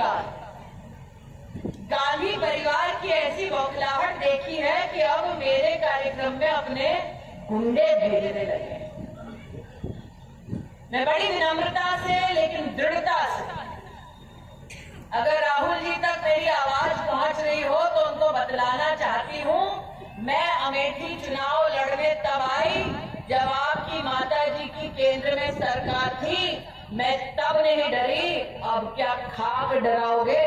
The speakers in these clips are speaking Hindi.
बार गांधी परिवार की ऐसी बौखलाहट देखी है कि अब मेरे कार्यक्रम में अपने गुंडे भेजने लगे। मैं बड़ी विनम्रता से लेकिन दृढ़ता से, अगर राहुल जी तक मेरी आवाज पहुंच रही हो तो उनको बतलाना चाहती हूं, मैं अमेठी चुनाव लड़ने तब आई जब आपकी माता जी की केंद्र में सरकार थी। मैं तब नहीं डरी, अब क्या खाक डराओगे?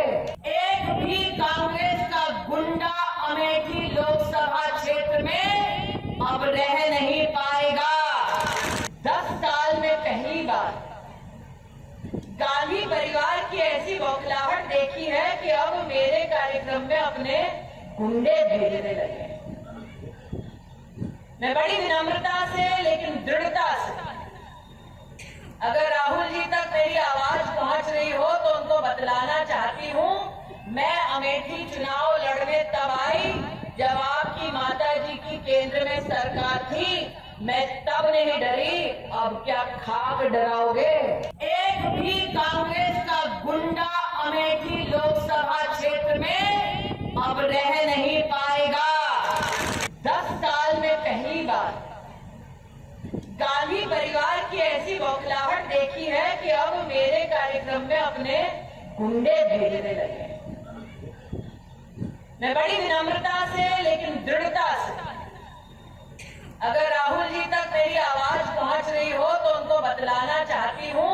एक भी कांग्रेस का गुंडा अमेठी लोकसभा क्षेत्र में अब रह नहीं पाएगा। 10 साल में पहली बार गांधी परिवार की ऐसी बौखलाहट देखी है कि अब मेरे कार्यक्रम में अपने गुंडे भेजने लगे। मैं बड़ी विनम्रता से लेकिन दृढ़ता से, अगर राहुल जी तक मेरी आवाज पहुंच रही हो तो उनको बतलाना चाहती हूं, मैं अमेठी चुनाव लड़ने तब आई जब आपकी माता जी की केंद्र में सरकार थी। मैं तब नहीं डरी, अब क्या खाक डराओगे? एक भी कांग्रेस का गुंडा अमेठी लोकसभा क्षेत्र में अब रह नहीं पाएगा। 10 साल में पहली बार गांधी परिवार की ऐसी बौखलाहट देखी है कि अब मेरे कार्यक्रम में अपने गुंडे भेजने लगे। मैं बड़ी विनम्रता से लेकिन दृढ़ता से, अगर राहुल जी तक मेरी आवाज पहुंच रही हो तो उनको बतलाना चाहती हूं,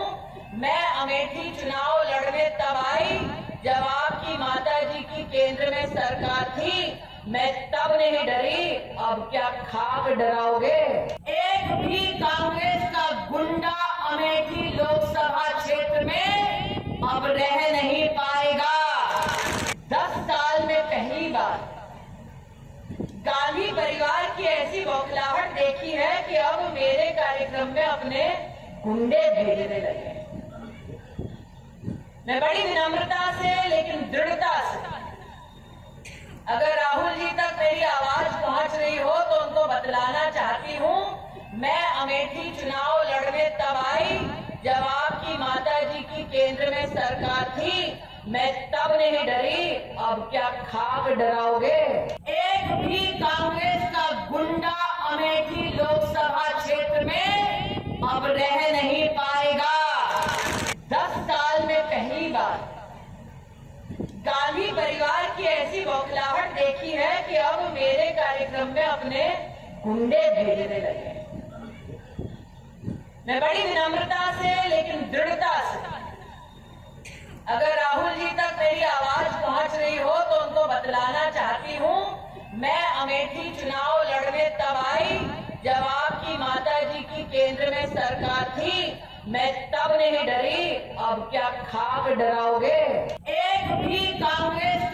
मैं अमेठी चुनाव लड़ने तब आई जब आपकी माता जी की केंद्र में सरकार थी। मैं तब नहीं डरी, अब क्या खाक डराओगे? एक भी कांग्रेस का गुंडा अमेठी लोकसभा क्षेत्र में अब रह नहीं पाएगा। 10 साल में पहली बार गांधी परिवार की ऐसी बौखलाहट देखी है कि अब मेरे कार्यक्रम में अपने गुंडे भेजने लगे। मैं बड़ी विनम्रता से लेकिन दृढ़ता से, अगर राहुल जी तक मेरी आवाज पहुंच रही हो तो उनको बतलाना चाहती हूं, मैं अमेठी चुनाव लड़ने तब आई जब आपकी माता जी की केंद्र में सरकार थी। मैं तब नहीं डरी, अब क्या खाक डराओगे? एक भी कांग्रेस का गुंडा अमेठी लोकसभा क्षेत्र में अब रह नहीं पाएगा। 10 साल में पहली बार गांधी परिवार की ऐसी बौखलाहट देखी है कि अब मेरे कार्यक्रम में अपने गुंडे भेजने लगे। मैं बड़ी विनम्रता से लेकिन दृढ़ता से, अगर राहुल जी तक मेरी आवाज पहुंच रही हो तो उनको बतलाना चाहती हूं, मैं अमेठी चुनाव लड़ने तब आई जब आपकी माता जी की केंद्र में सरकार थी। मैं तब नहीं डरी, अब क्या खाक डराओगे? एक भी कांग्रेस